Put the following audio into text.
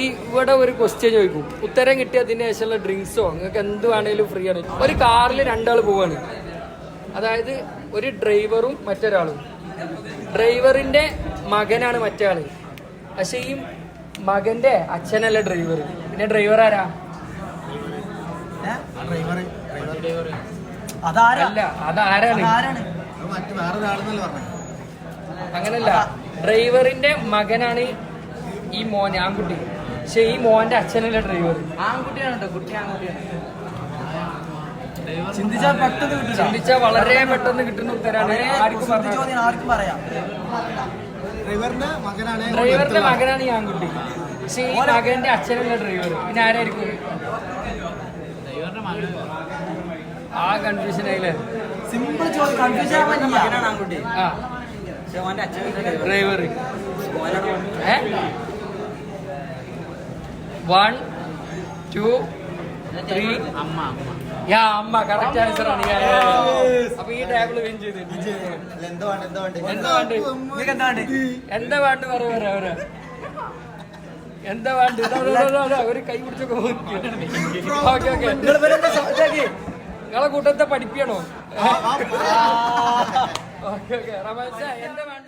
ഈ ഇവിടെ ഒരു ക്വസ്റ്റ്യൻ ചോദിക്കും, ഉത്തരം കിട്ടിയതിന് ശേഷമുള്ള ഡ്രിങ്ക്സോ നിങ്ങൾക്ക് എന്ത് വേണേലും ഫ്രീ ആണ്. ഒരു കാറിൽ രണ്ടാൾ പോവാണ്, അതായത് ഒരു ഡ്രൈവറും മറ്റൊരാളും. ഡ്രൈവറിന്റെ മകനാണ് മറ്റേ ആള്, പക്ഷെ ഈ മകന്റെ അച്ഛനല്ല ഡ്രൈവർ. പിന്നെ ഡ്രൈവർ ആരാ? അല്ല, അതാരാണ്? അങ്ങനല്ല, ഡ്രൈവറിന്റെ മകനാണ് ഈ മോൻ, ആൺകുട്ടി. പക്ഷെ ഈ മോന്റെ അച്ഛനല്ല ഡ്രൈവർ. ആൺകുട്ടിയാണ് കുട്ടി, ആൺകുട്ടിയാണ്. ചിന്തിച്ചാൽ വളരെ പെട്ടെന്ന് കിട്ടുന്ന ഉത്തരാണ്. ആർക്കും പറയാം. ഡ്രൈവറിന്റെ മകനാണ് ഈ ആൺകുട്ടി, പക്ഷെ ഈ മകന്റെ അച്ഛനല്ല ഡ്രൈവർ. പിന്നെ ആരായിരിക്കും? ആ കൺഫ്യൂഷൻ ആയില്ലേ? സിമ്പിൾ ചോദ്യം, കൺഫ്യൂഷൻ മകനാണ് ആൺകുട്ടി. ആ, ഡ്രൈവർ. 1 2 3 അമ്മ കറക്റ്റ് ആൻസർ ആണ്. അപ്പൊ ഈ ടേബിൾ വിൻ ചെയ്തു. എന്താ വേണ്ട പറയാ? എന്താ വേണ്ട? ഒരു കൈ പിടിച്ചൊക്കെ ഓക്കെ ഓക്കെ. നിങ്ങളെ കൂട്ടത്തെ പഠിപ്പിക്കണോ? Okay okay. റമേശ എന്താ വേണ്ട?